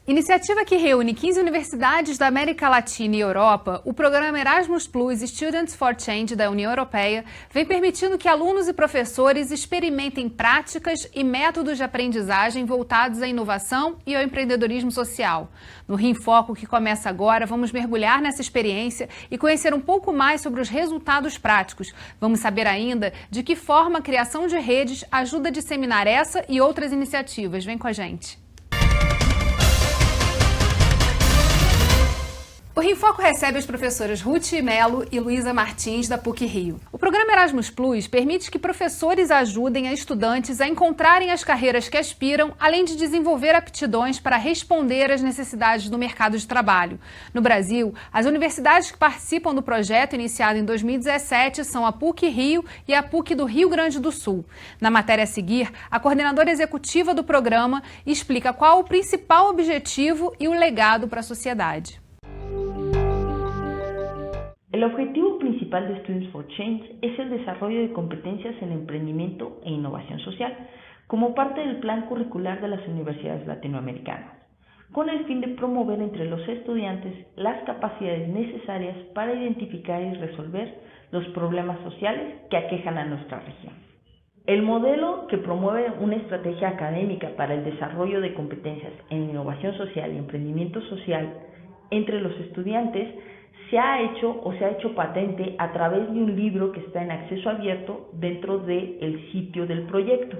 Iniciativa que reúne 15 universidades da América Latina e Europa, o programa Erasmus Plus Students for Change da União Europeia vem permitindo que alunos e professores experimentem práticas e métodos de aprendizagem voltados à inovação e ao empreendedorismo social. No Rio em Foco, que começa agora, vamos mergulhar nessa experiência e conhecer um pouco mais sobre os resultados práticos. Vamos saber ainda de que forma a criação de redes ajuda a disseminar essa e outras iniciativas. Vem com a gente. O Rio em Foco recebe as professoras Ruth Melo e Luísa Martins, da PUC-Rio. O programa Erasmus Plus permite que professores ajudem a estudantes a encontrarem as carreiras que aspiram, além de desenvolver aptidões para responder às necessidades do mercado de trabalho. No Brasil, as universidades que participam do projeto, iniciado em 2017, são a PUC-Rio e a PUC do Rio Grande do Sul. Na matéria a seguir, a coordenadora executiva do programa explica qual o principal objetivo e o legado para a sociedade. El objetivo principal de Students for Change es el desarrollo de competencias en emprendimiento e innovación social, como parte del plan curricular de las universidades latinoamericanas, con el fin de promover entre los estudiantes las capacidades necesarias para identificar y resolver los problemas sociales que aquejan a nuestra región. El modelo que promueve una estrategia académica para el desarrollo de competencias en innovación social y emprendimiento social entre los estudiantes se ha hecho patente a través de un libro que está en acceso abierto dentro del sitio del proyecto.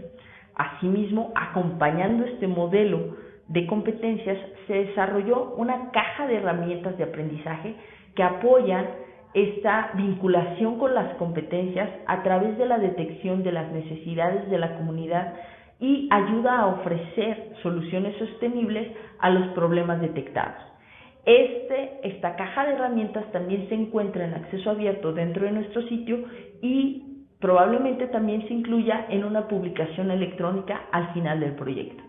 Asimismo, acompañando este modelo de competencias, se desarrolló una caja de herramientas de aprendizaje que apoyan esta vinculación con las competencias a través de la detección de las necesidades de la comunidad y ayuda a ofrecer soluciones sostenibles a los problemas detectados. Esta caja de herramientas también se encuentra en acceso abierto dentro de nuestro sitio y probablemente también se incluya en una publicación electrónica al final del proyecto.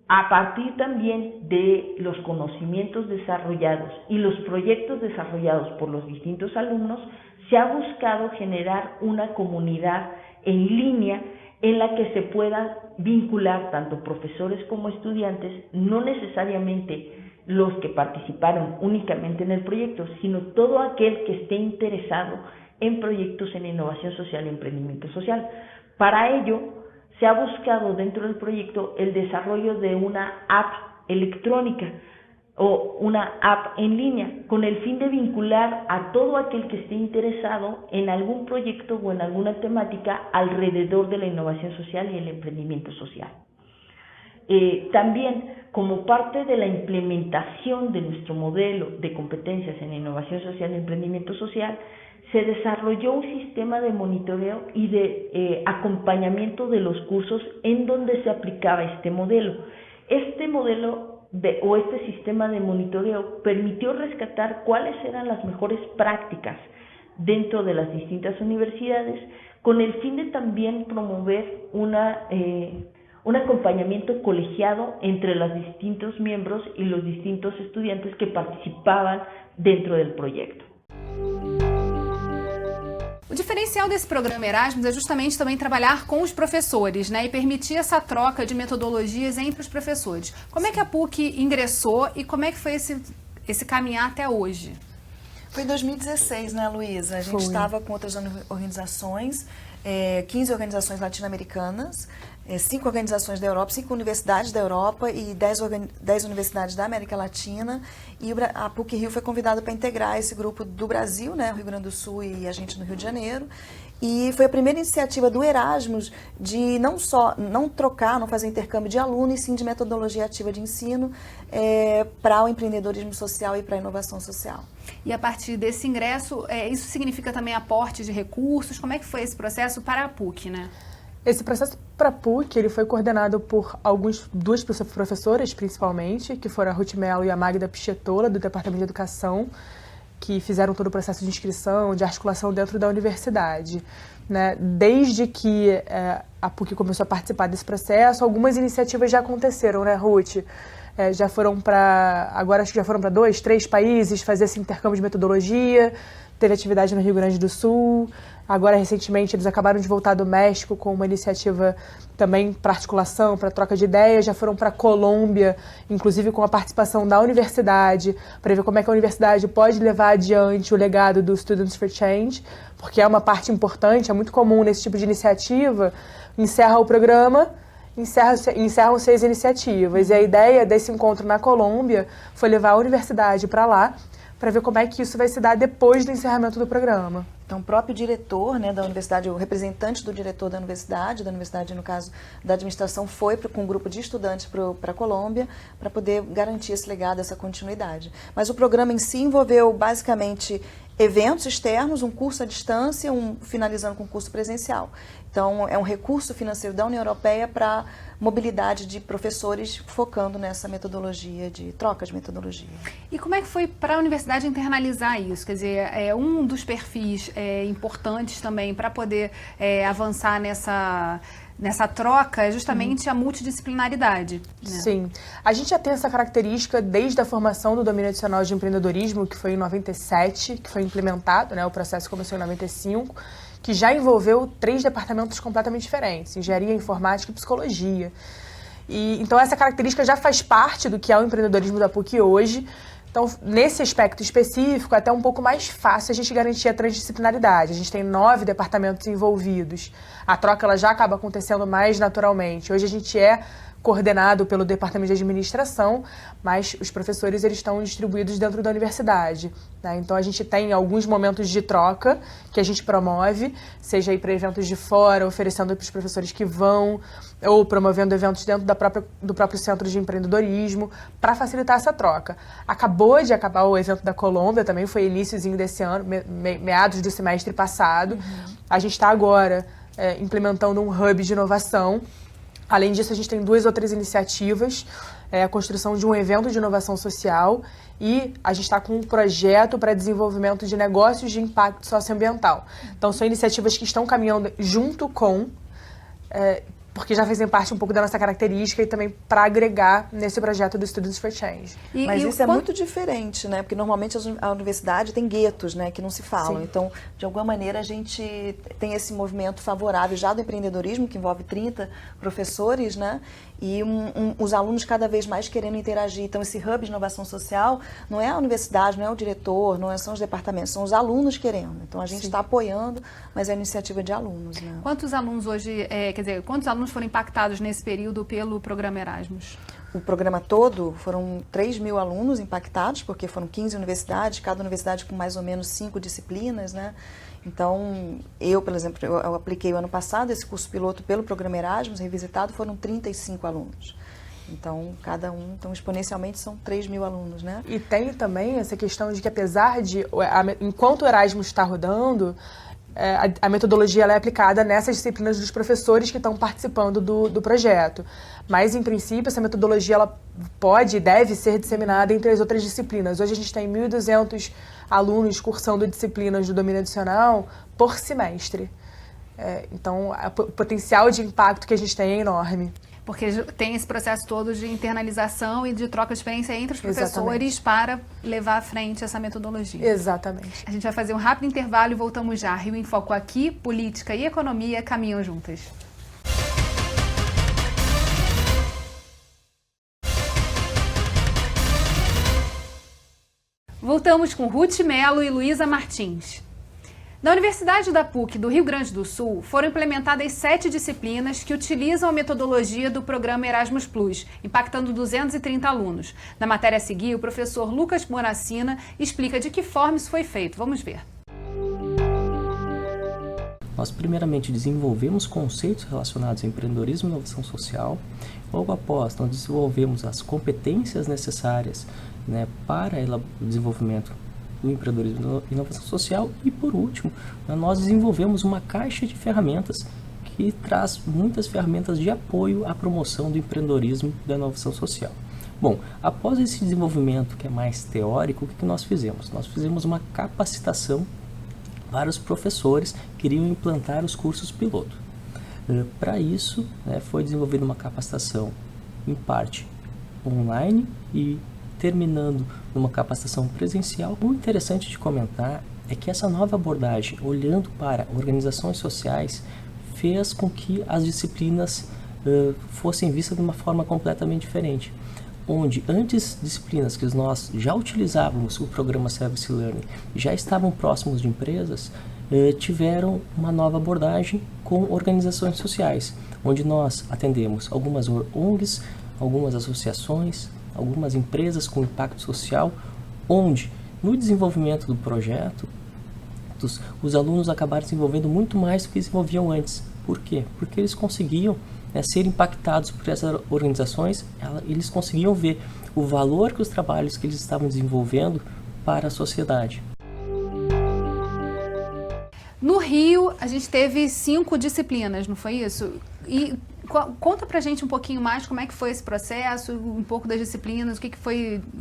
A partir también de los conocimientos desarrollados y los proyectos desarrollados por los distintos alumnos, se ha buscado generar una comunidad en línea en la que se puedan vincular tanto profesores como estudiantes, no necesariamente los que participaron únicamente en el proyecto, sino todo aquel que esté interesado en proyectos en innovación social y emprendimiento social. Para ello, se ha buscado dentro del proyecto el desarrollo de una app electrónica o una app en línea, con el fin de vincular a todo aquel que esté interesado en algún proyecto o en alguna temática alrededor de la innovación social y el emprendimiento social. También, como parte de la implementación de nuestro modelo de competencias en innovación social y emprendimiento social, se desarrolló un sistema de monitoreo y de acompañamiento de los cursos en donde se aplicaba este modelo. Este modelo este sistema de monitoreo permitió rescatar cuáles eran las mejores prácticas dentro de las distintas universidades, con el fin de también promover un acompañamiento colegiado entre los distintos miembros y los distintos estudiantes que participaban dentro del proyecto. O diferencial desse programa Erasmus é justamente também trabalhar com os professores, né, e permitir essa troca de metodologias entre os professores. Como é que a PUC ingressou e como é que foi esse caminhar até hoje? Foi em 2016, né, Luísa? A gente estava com outras organizações, 15 organizações latino-americanas, 5 organizações da Europa, 5 universidades da Europa e 10 universidades da América Latina. E a PUC-Rio foi convidada para integrar esse grupo do Brasil, né, Rio Grande do Sul e a gente no Rio de Janeiro. E foi a primeira iniciativa do Erasmus de não fazer intercâmbio de alunos, e sim de metodologia ativa de ensino para o empreendedorismo social e para a inovação social. E a partir desse ingresso, isso significa também aporte de recursos? Como é que foi esse processo para a PUC, né? Esse processo para a PUC ele foi coordenado por duas professoras, principalmente, que foram a Ruth Melo e a Magda Pichetola, do Departamento de Educação, que fizeram todo o processo de inscrição, de articulação dentro da universidade. Né? Desde que a PUC começou a participar desse processo, algumas iniciativas já aconteceram, né, Ruth? Agora acho que já foram para 2, 3 países fazer esse intercâmbio de metodologia, teve atividade no Rio Grande do Sul. Agora, recentemente, eles acabaram de voltar do México com uma iniciativa também para articulação, para troca de ideias. Já foram para a Colômbia, inclusive com a participação da universidade, para ver como é que a universidade pode levar adiante o legado do Students for Change, porque é uma parte importante, é muito comum nesse tipo de iniciativa. Encerra o programa, encerram-se as iniciativas. E a ideia desse encontro na Colômbia foi levar a universidade para lá, para ver como é que isso vai se dar depois do encerramento do programa. Então, o próprio diretor, né, da universidade, o representante do diretor da universidade, no caso da administração, foi com um grupo de estudantes para a Colômbia para poder garantir esse legado, essa continuidade. Mas o programa em si envolveu basicamente eventos externos, um curso à distância, finalizando com um curso presencial. Então, é um recurso financeiro da União Europeia para mobilidade de professores focando nessa metodologia de troca de metodologia. E como é que foi para a universidade internalizar isso? Quer dizer, um dos perfis importantes também para poder avançar nessa troca é justamente a multidisciplinaridade. Né? Sim. A gente já tem essa característica desde a formação do Domínio Adicional de Empreendedorismo, que foi em 97, que foi implementado, né? O processo começou em 95, que já envolveu 3 departamentos completamente diferentes, engenharia, informática e psicologia. Então essa característica já faz parte do que é o empreendedorismo da PUC hoje. Então, nesse aspecto específico, é até um pouco mais fácil a gente garantir a transdisciplinaridade. A gente tem 9 departamentos envolvidos. A troca ela já acaba acontecendo mais naturalmente. Hoje a gente é coordenado pelo Departamento de Administração, mas os professores eles estão distribuídos dentro da universidade, né? Então a gente tem alguns momentos de troca que a gente promove, seja aí para eventos de fora, oferecendo para os professores que vão, ou promovendo eventos dentro do próprio centro de empreendedorismo, para facilitar essa troca. Acabou de acabar o evento da Colômbia, também foi iníciozinho desse ano, meados do semestre passado. A gente está agora implementando um hub de inovação. Além disso, a gente tem 2 outras iniciativas, a construção de um evento de inovação social e a gente está com um projeto para desenvolvimento de negócios de impacto socioambiental. Então, são iniciativas que estão caminhando junto com, porque já fazem parte um pouco da nossa característica e também para agregar nesse projeto do Students for Change. Mas isso é muito diferente, né? Porque normalmente a universidade tem guetos, né, que não se falam. Sim. Então, de alguma maneira, a gente tem esse movimento favorável já do empreendedorismo, que envolve 30 professores, né? E os alunos cada vez mais querendo interagir. Então, esse hub de inovação social não é a universidade, não é o diretor, não são os departamentos, são os alunos querendo. Então, a gente está apoiando, mas é a iniciativa de alunos, né? Quantos alunos hoje, quantos alunos foram impactados nesse período pelo programa Erasmus? O programa todo foram 3.000 alunos impactados, porque foram 15 universidades, cada universidade com mais ou menos 5 disciplinas, né? Então, por exemplo, eu apliquei o ano passado esse curso piloto pelo programa Erasmus, revisitado, foram 35 alunos. Então, cada um, então exponencialmente são 3.000 alunos, né? E tem também essa questão de que apesar de, enquanto o Erasmus está rodando, a metodologia ela é aplicada nessas disciplinas dos professores que estão participando do projeto. Mas, em princípio, essa metodologia ela pode e deve ser disseminada entre as outras disciplinas. Hoje a gente tem 1.200 alunos cursando disciplinas do domínio adicional por semestre. Então, o potencial de impacto que a gente tem é enorme. Porque tem esse processo todo de internalização e de troca de experiência entre os professores. Exatamente. Para levar à frente essa metodologia. Exatamente. A gente vai fazer um rápido intervalo e voltamos já. Rio em Foco aqui, política e economia caminham juntas. Voltamos com Ruth Mello e Luísa Martins. Na Universidade da PUC do Rio Grande do Sul, foram implementadas 7 disciplinas que utilizam a metodologia do programa Erasmus Plus, impactando 230 alunos. Na matéria a seguir, o professor Lucas Moracina explica de que forma isso foi feito. Vamos ver. Nós primeiramente desenvolvemos conceitos relacionados a empreendedorismo e inovação social. Logo após, nós desenvolvemos as competências necessárias, né, para o desenvolvimento do empreendedorismo e inovação social. E, por último, nós desenvolvemos uma caixa de ferramentas que traz muitas ferramentas de apoio à promoção do empreendedorismo e da inovação social. Bom, após esse desenvolvimento que é mais teórico, o que nós fizemos? Nós fizemos uma capacitação para os professores que iriam implantar os cursos piloto. Para isso, foi desenvolvida uma capacitação, em parte, online e terminando numa capacitação presencial. O interessante de comentar é que essa nova abordagem, olhando para organizações sociais, fez com que as disciplinas fossem vistas de uma forma completamente diferente. Onde antes disciplinas que nós já utilizávamos o programa Service Learning, já estavam próximos de empresas, tiveram uma nova abordagem com organizações sociais, onde nós atendemos algumas ONGs, algumas associações, algumas empresas com impacto social, onde no desenvolvimento do projeto os alunos acabaram se envolvendo muito mais do que se envolviam antes. Por quê? Porque eles conseguiam ser impactados por essas organizações, eles conseguiam ver o valor que os trabalhos que eles estavam desenvolvendo para a sociedade. No Rio, a gente teve 5 disciplinas, não foi isso? E conta pra gente um pouquinho mais como é que foi esse processo, um pouco das disciplinas, o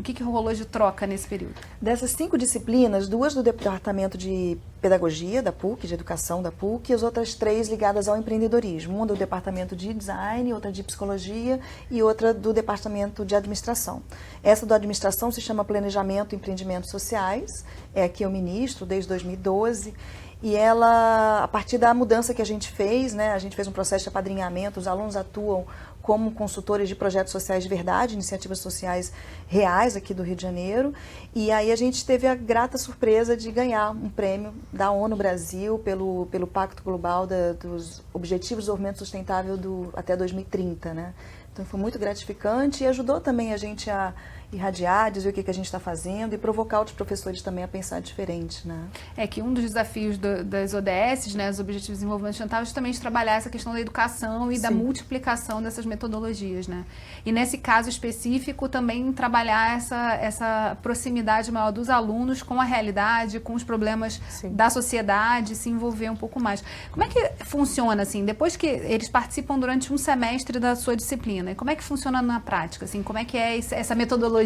que rolou de troca nesse período. Dessas 5 disciplinas, 2 do Departamento de Pedagogia da PUC, de Educação da PUC, e as outras 3 ligadas ao empreendedorismo. Uma do Departamento de Design, outra de Psicologia e outra do Departamento de Administração. Essa do Administração se chama Planejamento e Empreendimentos Sociais, é que eu ministro desde 2012. E ela, a partir da mudança que a gente fez, né, a gente fez um processo de apadrinhamento, os alunos atuam como consultores de projetos sociais de verdade, iniciativas sociais reais aqui do Rio de Janeiro. E aí a gente teve a grata surpresa de ganhar um prêmio da ONU Brasil pelo Pacto Global dos Objetivos de Desenvolvimento Sustentável até 2030, né? Então foi muito gratificante e ajudou também a gente a irradiar, dizer o que a gente está fazendo e provocar outros professores também a pensar diferente, né? É que um dos desafios das ODS, né, os Objetivos de Desenvolvimento Sustentável, é justamente trabalhar essa questão da educação e da multiplicação dessas metodologias, né? E nesse caso específico também trabalhar essa proximidade maior dos alunos com a realidade, com os problemas da sociedade, se envolver um pouco mais. Como é que funciona, assim, depois que eles participam durante um semestre da sua disciplina, e como é que funciona na prática, assim, como é que é essa metodologia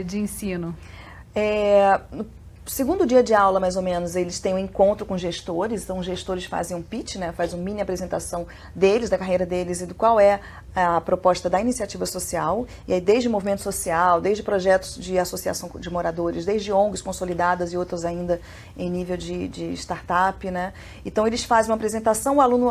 de ensino? No segundo dia de aula, mais ou menos, eles têm um encontro com gestores, então os gestores fazem um pitch, né, fazem uma mini apresentação deles, da carreira deles e do qual é a proposta da iniciativa social, e aí desde movimento social, desde projetos de associação de moradores, desde ONGs consolidadas e outras ainda em nível de startup, né? Então eles fazem uma apresentação, o aluno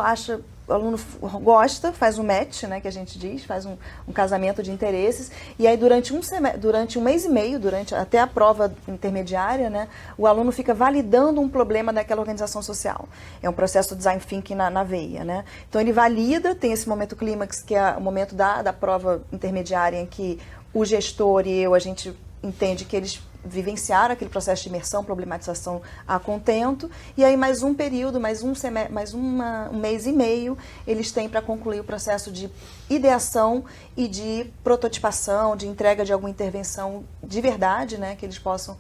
gosta, faz um match, né, que a gente diz, faz um casamento de interesses, e aí durante um mês e meio, até a prova intermediária, né, o aluno fica validando um problema daquela organização social. É um processo de design thinking na veia, né? Então ele valida, tem esse momento clímax, que é o momento da prova intermediária, em que o gestor e a gente entende que eles vivenciaram aquele processo de imersão, problematização a contento, e aí mais um período, um mês e meio, eles têm para concluir o processo de ideação e de prototipação, de entrega de alguma intervenção de verdade, né, que eles possam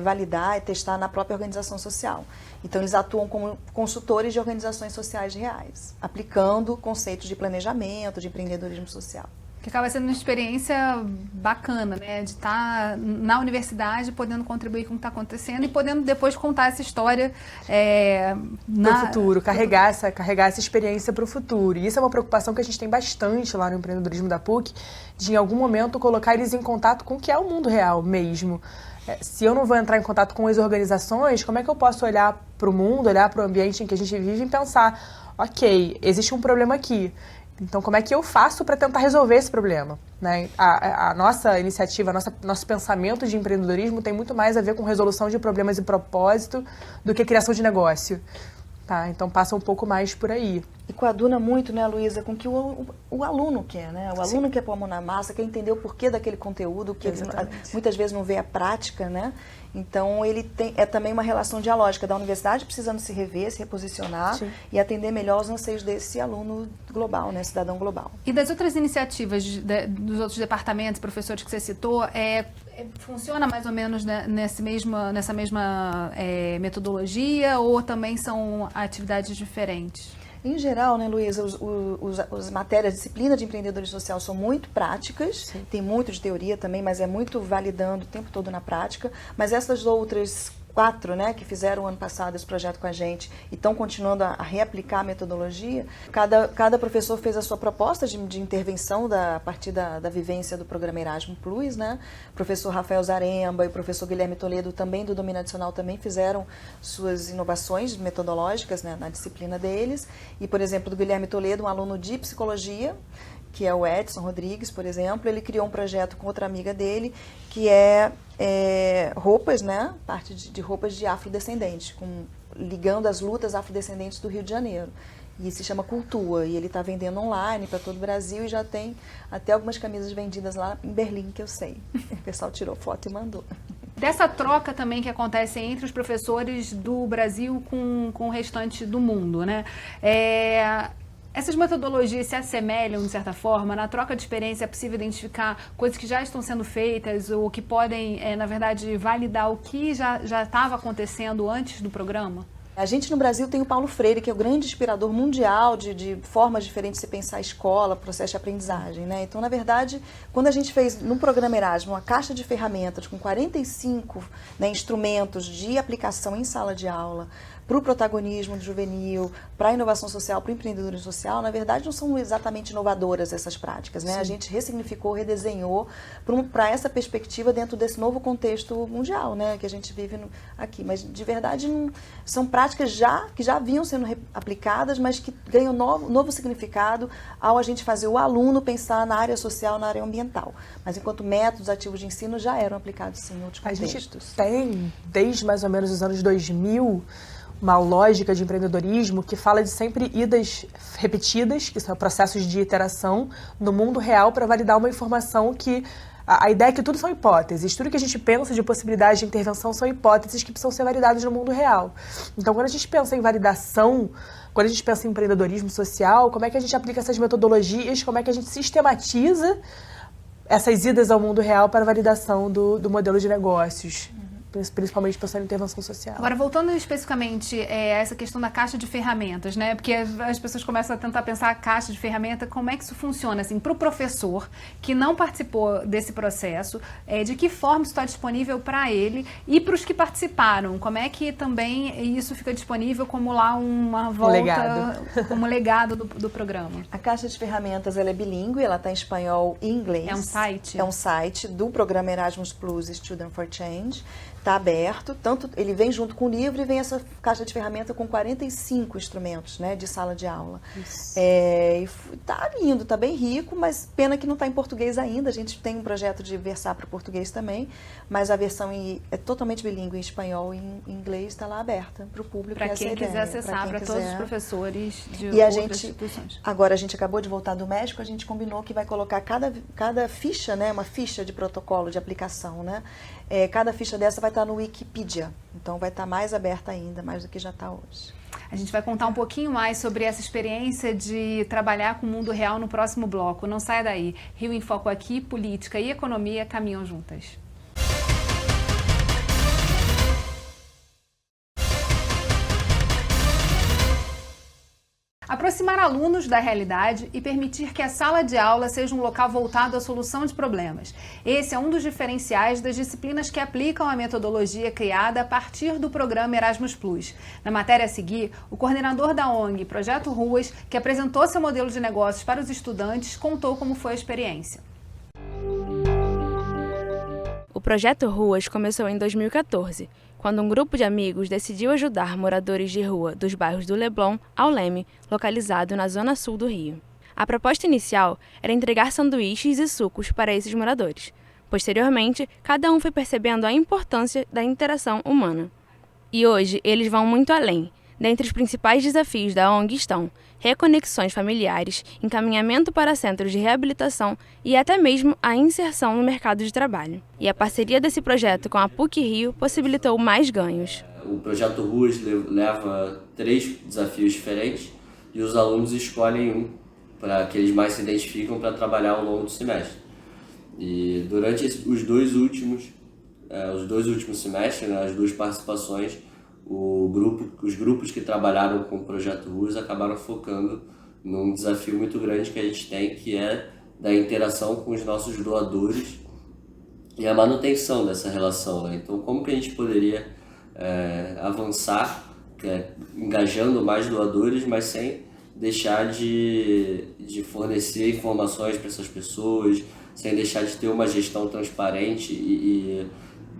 validar e testar na própria organização social. Então eles atuam como consultores de organizações sociais reais, aplicando conceitos de planejamento, de empreendedorismo social. Que acaba sendo uma experiência bacana, né? De estar na universidade, podendo contribuir com o que está acontecendo e podendo depois contar essa história para o futuro, carregar essa experiência para o futuro. E isso é uma preocupação que a gente tem bastante lá no empreendedorismo da PUC, de em algum momento colocar eles em contato com o que é o mundo real mesmo. Se eu não vou entrar em contato com as organizações, como é que eu posso olhar para o mundo, olhar para o ambiente em que a gente vive e pensar, ok, existe um problema aqui. Então, como é que eu faço para tentar resolver esse problema? Né? A nossa iniciativa, nosso pensamento de empreendedorismo tem muito mais a ver com resolução de problemas e propósito do que criação de negócio. Tá? Então, passa um pouco mais por aí. E coaduna muito, né, Luísa, com o que o aluno quer, né? O aluno quer pôr a mão na massa, quer entender o porquê daquele conteúdo, que muitas vezes não vê a prática, né? Então, é também uma relação dialógica da universidade precisando se rever, se reposicionar e atender melhor os anseios desse aluno global, né, cidadão global. E das outras iniciativas dos outros departamentos, professores que você citou, funciona mais ou menos nessa mesma metodologia ou também são atividades diferentes? Em geral, né, Luísa, as matérias, disciplina de empreendedorismo social são muito práticas, tem muito de teoria também, mas é muito validando o tempo todo na prática. Mas essas outras 4, né, que fizeram ano passado esse projeto com a gente e estão continuando a reaplicar a metodologia, cada professor fez a sua proposta de intervenção a partir da vivência do programa Erasmus Plus, né? O professor Rafael Zaremba e o professor Guilherme Toledo, também do Domínio Adicional, também fizeram suas inovações metodológicas, né, na disciplina deles. E, por exemplo, do Guilherme Toledo, um aluno de psicologia, que é o Edson Rodrigues, por exemplo, ele criou um projeto com outra amiga dele, que é roupas, né? Parte de roupas de afrodescendentes, ligando as lutas afrodescendentes do Rio de Janeiro. E se chama Cultua, e ele está vendendo online para todo o Brasil e já tem até algumas camisas vendidas lá em Berlim, que eu sei. O pessoal tirou foto e mandou. Dessa troca também que acontece entre os professores do Brasil com o restante do mundo, né? Essas metodologias se assemelham, de certa forma, na troca de experiência é possível identificar coisas que já estão sendo feitas ou que podem, na verdade, validar o que já estava acontecendo antes do programa? A gente no Brasil tem o Paulo Freire, que é o grande inspirador mundial de formas diferentes de se pensar a escola, processo de aprendizagem, né? Então, na verdade, quando a gente fez no programa Erasmus uma caixa de ferramentas com 45, né, instrumentos de aplicação em sala de aula, para o protagonismo do juvenil, para a inovação social, para o empreendedorismo social, na verdade não são exatamente inovadoras essas práticas, né? Sim. A gente ressignificou, redesenhou para essa perspectiva dentro desse novo contexto mundial, né, que a gente vive aqui. Mas, de verdade, são práticas que já vinham sendo aplicadas, mas que ganham novo significado ao a gente fazer o aluno pensar na área social, na área ambiental. Mas, enquanto métodos ativos de ensino já eram aplicados, sim, em outros contextos. A gente tem, desde mais ou menos os anos 2000, uma lógica de empreendedorismo que fala de sempre idas repetidas, que são processos de iteração no mundo real para validar uma informação que... A ideia é que tudo são hipóteses. Tudo que a gente pensa de possibilidades de intervenção são hipóteses que precisam ser validadas no mundo real. Então, quando a gente pensa em validação, quando a gente pensa em empreendedorismo social, como é que a gente aplica essas metodologias, como é que a gente sistematiza essas idas ao mundo real para a validação do modelo de negócios, principalmente pensando em intervenção social. Agora, voltando especificamente a essa questão da caixa de ferramentas, né? Porque as pessoas começam a tentar pensar a caixa de ferramentas, como é que isso funciona, assim, para o professor que não participou desse processo, de que forma isso está disponível para ele e para os que participaram, como é que também isso fica disponível como lá uma volta, como legado do programa? A caixa de ferramentas, ela é bilíngue, ela está em espanhol e inglês. É um site? É um site do programa Erasmus Plus Student for Change. Está aberto, tanto ele vem junto com o livro e vem essa caixa de ferramenta com 45 instrumentos, né, de sala de aula. Está lindo, está bem rico, mas pena que não está em português ainda. A gente tem um projeto de versar para o português também, mas a versão é totalmente bilíngue em espanhol e em inglês, está lá aberta para o público. Para quem quiser acessar, para todos os professores de outras instituições. Agora, a gente acabou de voltar do México, a gente combinou que vai colocar cada ficha, né, uma ficha de protocolo de aplicação, né? Cada ficha dessa vai estar no Wikipedia, então vai estar mais aberta ainda, mais do que já está hoje. A gente vai contar um pouquinho mais sobre essa experiência de trabalhar com o mundo real no próximo bloco. Não saia daí. Rio em Foco aqui, política e economia caminham juntas. Aproximar alunos da realidade e permitir que a sala de aula seja um local voltado à solução de problemas. Esse é um dos diferenciais das disciplinas que aplicam a metodologia criada a partir do programa Erasmus Plus. Na matéria a seguir, o coordenador da ONG Projeto Ruas, que apresentou seu modelo de negócios para os estudantes, contou como foi a experiência. O Projeto Ruas começou em 2014, quando um grupo de amigos decidiu ajudar moradores de rua dos bairros do Leblon ao Leme, localizado na zona sul do Rio. A proposta inicial era entregar sanduíches e sucos para esses moradores. Posteriormente, cada um foi percebendo a importância da interação humana. E hoje, eles vão muito além. Dentre os principais desafios da ONG estão reconexões familiares, encaminhamento para centros de reabilitação e até mesmo a inserção no mercado de trabalho. E a parceria desse projeto com a PUC-Rio possibilitou mais ganhos. O Projeto Ruas leva 3 desafios diferentes e os alunos escolhem um para que eles mais se identificam para trabalhar ao longo do semestre. E durante os dois últimos semestres, né, as 2 participações, os grupos que trabalharam com o Projeto Ruas acabaram focando num desafio muito grande que a gente tem, que é da interação com os nossos doadores e a manutenção dessa relação, né? Então, como que a gente poderia avançar, engajando mais doadores, mas sem deixar de fornecer informações para essas pessoas, sem deixar de ter uma gestão transparente e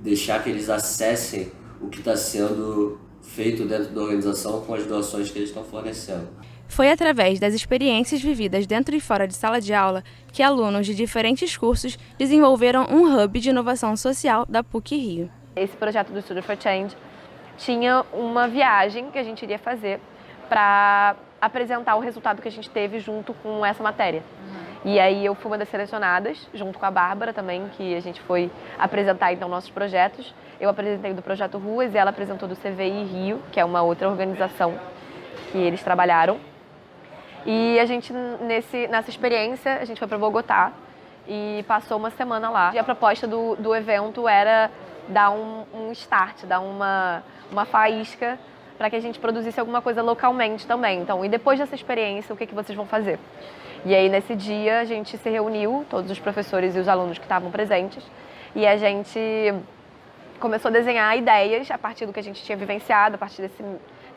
deixar que eles acessem o que está sendo feito dentro da organização com as doações que eles estão fornecendo. Foi através das experiências vividas dentro e fora de sala de aula que alunos de diferentes cursos desenvolveram um hub de inovação social da PUC-Rio. Esse projeto do Studio for Change tinha uma viagem que a gente iria fazer para apresentar o resultado que a gente teve junto com essa matéria. E aí eu fui uma das selecionadas, junto com a Bárbara também, que a gente foi apresentar então nossos projetos. Eu apresentei do Projeto Ruas e ela apresentou do CVI Rio, que é uma outra organização que eles trabalharam. E a gente, nessa experiência, a gente foi para Bogotá e passou uma semana lá. E a proposta do evento era dar um start, dar uma faísca para que a gente produzisse alguma coisa localmente também. Então, e depois dessa experiência, o que vocês vão fazer? E aí, nesse dia, a gente se reuniu, todos os professores e os alunos que estavam presentes, e a gente começou a desenhar ideias a partir do que a gente tinha vivenciado, a partir desse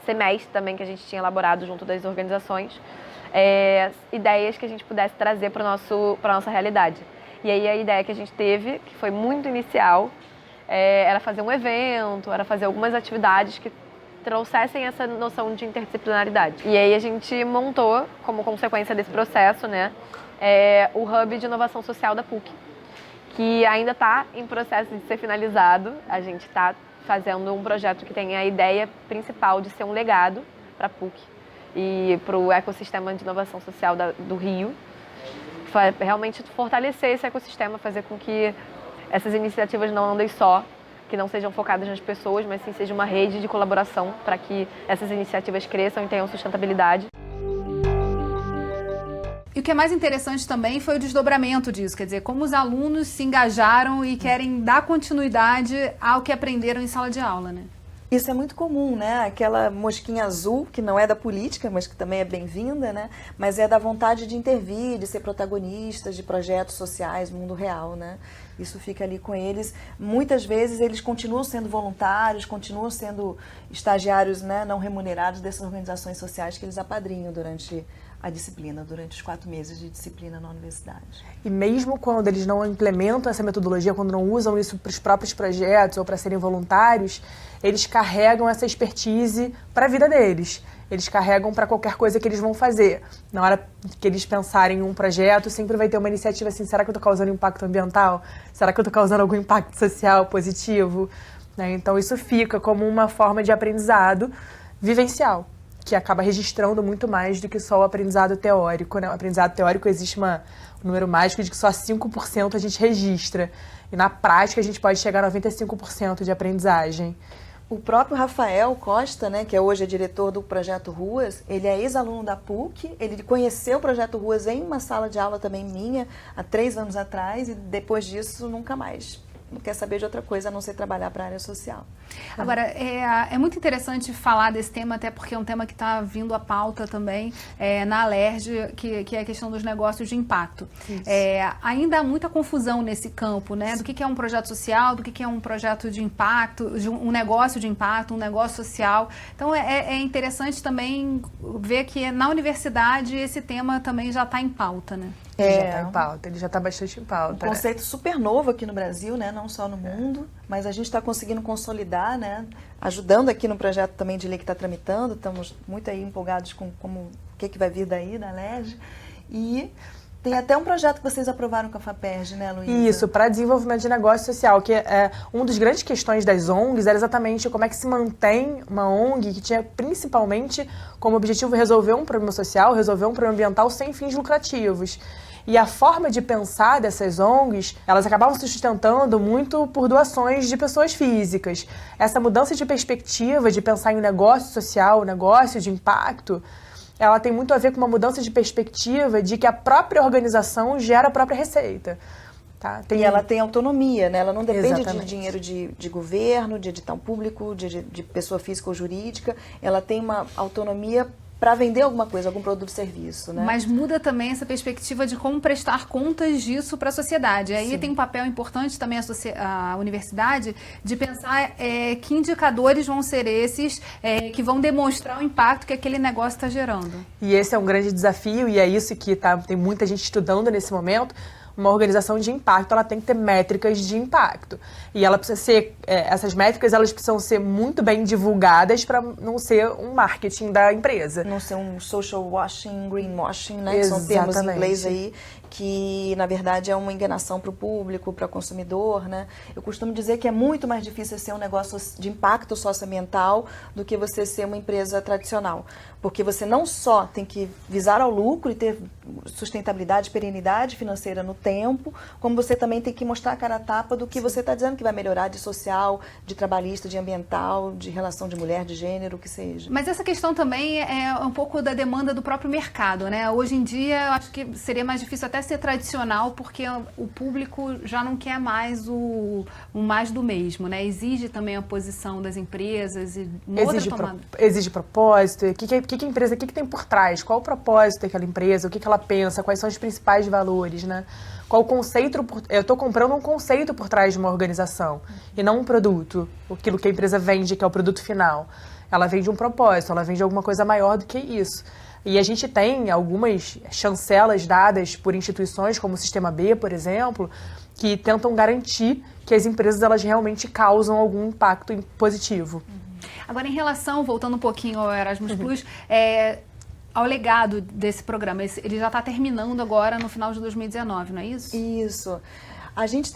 semestre também que a gente tinha elaborado junto das organizações, ideias que a gente pudesse trazer para a nossa realidade. E aí a ideia que a gente teve, que foi muito inicial, era fazer um evento, era fazer algumas atividades que trouxessem essa noção de interdisciplinaridade. E aí a gente montou, como consequência desse processo, né, o Hub de Inovação Social da PUC, que ainda está em processo de ser finalizado. A gente está fazendo um projeto que tem a ideia principal de ser um legado para a PUC e para o ecossistema de inovação social do Rio. Realmente fortalecer esse ecossistema, fazer com que essas iniciativas não andem só, que não sejam focadas nas pessoas, mas sim seja uma rede de colaboração para que essas iniciativas cresçam e tenham sustentabilidade. E o que é mais interessante também foi o desdobramento disso, quer dizer, como os alunos se engajaram e querem dar continuidade ao que aprenderam em sala de aula, né? Isso é muito comum, né? Aquela mosquinha azul, que não é da política, mas que também é bem-vinda, né? Mas é da vontade de intervir, de ser protagonistas de projetos sociais no mundo real, né? Isso fica ali com eles. Muitas vezes eles continuam sendo voluntários, continuam sendo estagiários, né, não remunerados dessas organizações sociais que eles apadrinham durante a disciplina, durante os 4 meses de disciplina na universidade. E mesmo quando eles não implementam essa metodologia, quando não usam isso para os próprios projetos ou para serem voluntários, eles carregam essa expertise para a vida deles. Eles carregam para qualquer coisa que eles vão fazer. Na hora que eles pensarem em um projeto, sempre vai ter uma iniciativa assim, será que eu estou causando impacto ambiental? Será que eu estou causando algum impacto social positivo? Né? Então isso fica como uma forma de aprendizado vivencial, que acaba registrando muito mais do que só o aprendizado teórico, né? O aprendizado teórico existe um número mágico de que só 5% a gente registra. E na prática a gente pode chegar a 95% de aprendizagem. O próprio Rafael Costa, né, que hoje é diretor do Projeto Ruas, ele é ex-aluno da PUC, ele conheceu o Projeto Ruas em uma sala de aula também minha, há 3 anos atrás, e depois disso nunca mais. Não quer saber de outra coisa a não ser trabalhar para a área social. Agora, é muito interessante falar desse tema, até porque é um tema que está vindo à pauta também na Alerj, que é a questão dos negócios de impacto. Ainda há muita confusão nesse campo, né? Do que é um projeto social, do que é um projeto de impacto, um negócio de impacto, um negócio social. Então, é interessante também ver que na universidade esse tema também já está em pauta, né? Ele já está em pauta, ele já está bastante em pauta. Um conceito super novo aqui no Brasil, né? Não só no mundo, mas a gente está conseguindo consolidar, né? Ajudando aqui no projeto também de lei que está tramitando, estamos muito aí empolgados com o que vai vir daí da Alerj. E tem até um projeto que vocês aprovaram com a FAPERJ, né, Luísa? Isso, para desenvolvimento de negócio social, que é uma das grandes questões das ONGs era exatamente como é que se mantém uma ONG que tinha principalmente como objetivo resolver um problema social, resolver um problema ambiental sem fins lucrativos. E a forma de pensar dessas ONGs, elas acabavam se sustentando muito por doações de pessoas físicas. Essa mudança de perspectiva, de pensar em negócio social, negócio de impacto, ela tem muito a ver com uma mudança de perspectiva de que a própria organização gera a própria receita. Tá? E ela tem autonomia, né? Ela não depende Exatamente. de dinheiro de governo, de edital público, de pessoa física ou jurídica. Ela tem uma autonomia para vender alguma coisa, algum produto ou serviço, né? Mas muda também essa perspectiva de como prestar contas disso para a sociedade. Aí Sim. tem um papel importante também a universidade de pensar que indicadores vão ser esses que vão demonstrar o impacto que aquele negócio está gerando. E esse é um grande desafio e é isso que tem muita gente estudando nesse momento. Uma organização de impacto, ela tem que ter métricas de impacto. E ela precisa ser, essas métricas, elas precisam ser muito bem divulgadas para não ser um marketing da empresa. Não ser um social washing, greenwashing, né? Exatamente. Que são termos em inglês aí, que na verdade é uma enganação para o público, para o consumidor, né? Eu costumo dizer que é muito mais difícil ser um negócio de impacto socioambiental do que você ser uma empresa tradicional. Porque você não só tem que visar ao lucro e ter sustentabilidade, perenidade financeira no tempo, como você também tem que mostrar a cara a tapa do que você está dizendo que vai melhorar de social, de trabalhista, de ambiental, de relação de mulher, de gênero, o que seja. Mas essa questão também é um pouco da demanda do próprio mercado, né? Hoje em dia, eu acho que seria mais difícil até ser tradicional, porque o público já não quer mais o mais do mesmo, né? Exige também a posição das empresas e exige propósito. O que a empresa, o que tem por trás? Qual o propósito daquela empresa? O que ela pensa? Quais são os principais valores, né? Qual o conceito? Eu estou comprando um conceito por trás de uma organização e não um produto. Aquilo que a empresa vende, que é o produto final. Ela vende um propósito, ela vende alguma coisa maior do que isso. E a gente tem algumas chancelas dadas por instituições como o Sistema B, por exemplo, que tentam garantir que as empresas elas realmente causam algum impacto positivo. Agora, em relação, voltando um pouquinho ao Erasmus Plus, ao legado desse programa, ele já está terminando agora no final de 2019, não é isso? Isso. A gente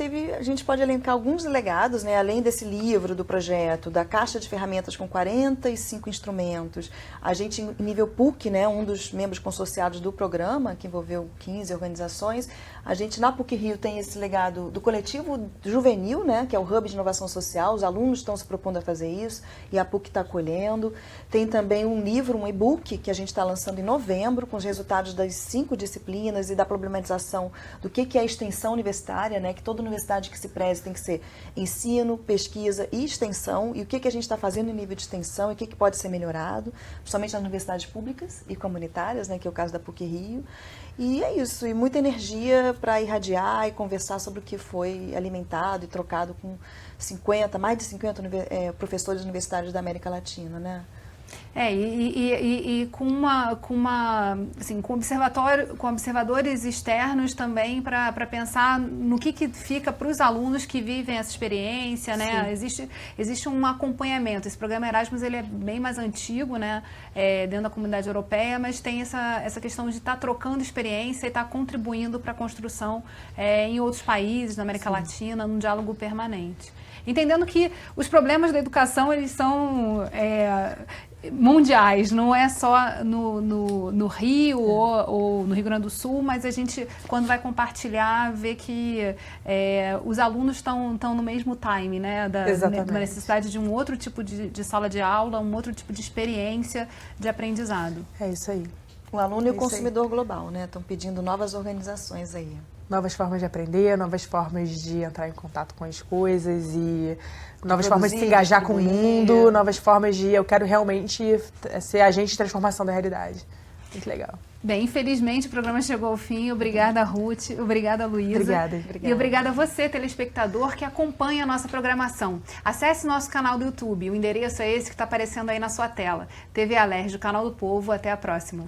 pode elencar alguns legados, né? Além desse livro do projeto, da caixa de ferramentas com 45 instrumentos. A gente, em nível PUC, né, um dos membros consorciados do programa, que envolveu 15 organizações, a gente na PUC Rio tem esse legado do coletivo juvenil, né, que é o Hub de Inovação Social. Os alunos estão se propondo a fazer isso e a PUC está acolhendo. Tem também um livro, um e-book, que a gente está lançando em novembro, com os resultados das 5 disciplinas e da problematização do que é a extensão universitária, né? Que toda universidade que se preze tem que ser ensino, pesquisa e extensão, e o que a gente está fazendo em nível de extensão e o que pode ser melhorado, principalmente nas universidades públicas e comunitárias, né, que é o caso da PUC Rio. E é isso, e muita energia para irradiar e conversar sobre o que foi alimentado e trocado com mais de 50 professores universitários da América Latina, né? Com observadores externos também para pensar no que fica para os alunos que vivem essa experiência, né? Existe um acompanhamento. Esse programa Erasmus ele é bem mais antigo, né? Dentro da comunidade europeia, mas tem essa questão de estar trocando experiência e estar contribuindo para a construção em outros países, na América Latina, num diálogo permanente. Entendendo que os problemas da educação eles são mundiais, não é só no Rio ou no Rio Grande do Sul, mas a gente, quando vai compartilhar, vê que os alunos estão no mesmo time, né? Da necessidade de um outro tipo de sala de aula, um outro tipo de experiência de aprendizado. É isso aí. O aluno e o consumidor global, né? Estão pedindo novas organizações aí. Novas formas de aprender, novas formas de entrar em contato com as coisas e novas formas de se engajar com o mundo, novas formas de eu quero realmente ser agente de transformação da realidade. Muito legal. Bem, infelizmente o programa chegou ao fim. Obrigada, Ruth. Obrigada, Luísa. Obrigada. E obrigada a você, telespectador, que acompanha a nossa programação. Acesse nosso canal do YouTube. O endereço é esse que está aparecendo aí na sua tela. TV Alerj, o canal do povo. Até a próxima.